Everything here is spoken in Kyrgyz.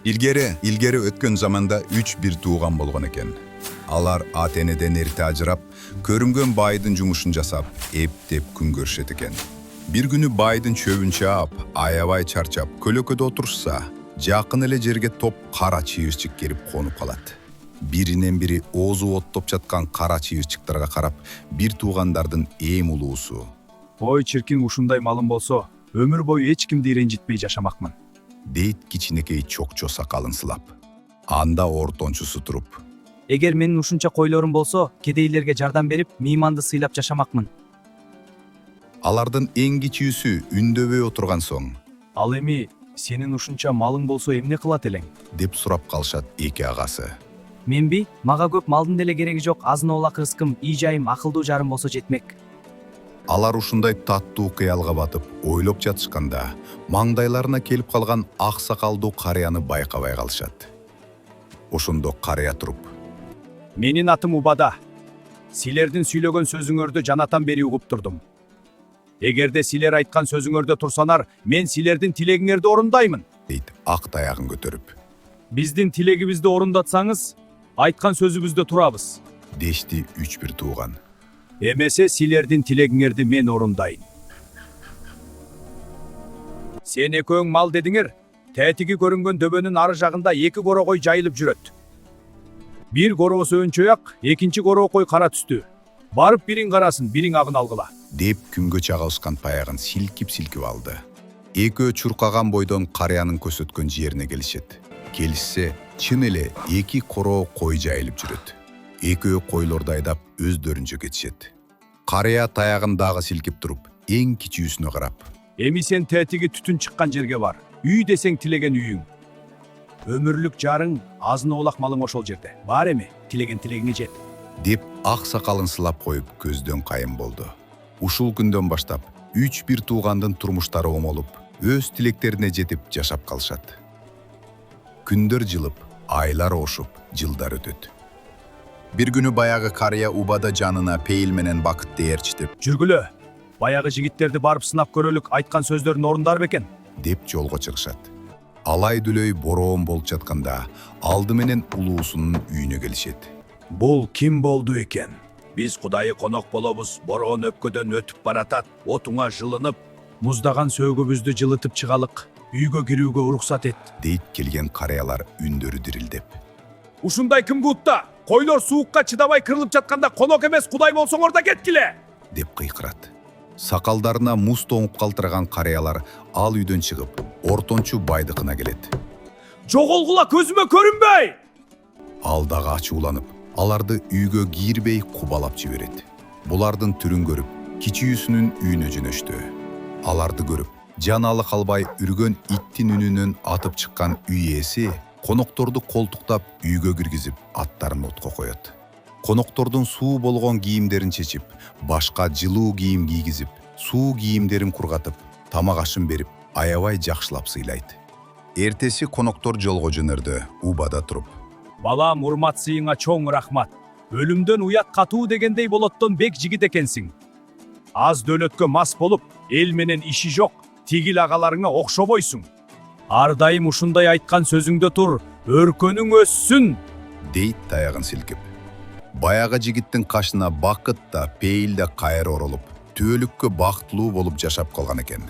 ilgeri өткен заманда 3 туған болған екен. Алар ата-энеден ерте ажырап, көрінген байдың жұмышын жасап, ептеп күн көршет екен. Bir günü байдың çöbün çaap, аябай чарчап, көлөкөдө отурса, жақын эле жерге топ кара чыйырчык келип конуп калат. Биринен бири оозу оттоп жаткан кара чыйырчыктарга карап, бир туугандардын эң улуусу: Ой, чиркин ушундай малым болсо, өмүр бою эч кимди ренжитпей жашамакмын. Дейт кичинекей чокчо сакалын сылап. Анда ортончусу туруп: Эгер менин ушунча койлорум болсо, кедейлерге жардам берип, мейманды сыйлап жашамакмын. Алардын эң кичүүсү үндөбөй отурган соң: Ал эми сенин ушунча малың болсо эмне кылат элең? деп сурап калышат эки агасы. Менби, мага көп малдын деле кереги жок, азын оолак рызкым, үй жайым, акылдуу жарым болсо жетмек. Алар ушундай таттуу кыялга батып, ойлоп жатышканда, маңдайларына келип калган ак сакалдуу карыяны байкабай калышат. Ошондо карыя туруп: Менин атым Убада. Силердин сүйлөгөн сөзүңөрдү жанатан бери угуп турдум. Эгерде силер айткан сөзүңөрдө турсанар, мен силердин тилегиңерди орундаймын, дейт ак таягын көтөрүп. Биздин тилегибизди орундатсаңыз, айткан сөзүбүздө турабыз. Дешти 3 тууган. Эмесе силердин тилегиңерди мен орундайын. Сен экөөң мал дедиңер, тетиги көрүнгөн дөбөнүн ары жагында 2 корокой жайылып жүрөт. Бир короосу өнчөй-ак, экинчи корокой кара түстүү. Барып бириң карасын, бириң агын алгыла. Деп күнгө чагылышкан таягын силкип алды. Экөө чуркаган бойдон карыянын көрсөткөн жерине келишет. Келишсе, чын эле 2 короо кой жайылып жүрөт. Экөө койлорду айдап өздөрүнчө кетишет. Карыя таягын дагы силкип туруп, эң кичүүсүнө карап: Эми сен тетиги түтүн чыккан жерге бар. Үй десең тилеген үйүң. Өмүрлүк жарың, азын оолак малың ошол жерде. Бар эми, тилеген тилегиңе жет. деп ак сакалын сылап коюп көздөн кайын болду. Ушул күндөн баштап 3 туугандын турмуштары оңолуп, өз тилектерине жетип жашап калышат. Күндөр жылып, айлар ошуп, жылдар өтөт. Bir günü баягы карыя Убада жанына пейил менен бакытты ээрчитип: Жүргүлө, баягы жигиттерди барып сынап көрөлүк, айткан сөздөрүн орундар бекен? деп жолго чыгышат. Алай дүлөй бороон болуп жатканда, алды менен улуусунун үйүнө келишет. Бул ким болду экен? Биз кудайы конок болобуз, бороон өпкөдөн өтүп баратат, отуңа жылынып, муздаган сөөгүбүздү жылытып чыгалык, үйгө кирүүгө уруксат эт, дейт келген карыялар үндөрү дирилдеп. Ушундай ким куутта? Койлор суукка чыдабай кырылып жатканда конок эмес, кудай болсоңор да кеткиле! деп кыйкырат. Сакалдарына муз тоңуп калтырган карыялар ал үйдөн чыгып, ортончу байдыкына келет. Жоголгула, көзүмө көрүнбөй! Ал дагы ачууланып, аларды үйгө кирбей кубалап жиберет. Булардын түрүн көрүп, кичүүсүнүн үйүнө жөнөштү. Аларды көрүп, жан алы калбай үргөн иттин үнүнөн атып чыккан үй ээси конокторду колтуктап үйгө киргизип, аттарын отко коет. Коноктордун суу болгон кийимдерин чечип, башка жылуу кийим кийгизип, суу кийимдерин кургатып, тамак ашын берип, аябай жакшылап сыйлайт. Эртеси коноктор жолго жөнөрдү, Убада туруп: Балам, урмат сыйыңа чоң рахмат. Өлүмдөн уят катуу дегендей болоттон бек жигит экенсиң. Аз дөлөткө мас болуп, эл менен иши жок, тигил агаларыңа окшобойсуң. Ар дайым ушундай айткан сөзүңдө тур, өркөнүң өссүн, дейт таягын силкип. Баягы жигиттин кашына бакыт да, пейил да кайра оролуп, түбөлүккө бактылуу болуп жашап калган экен.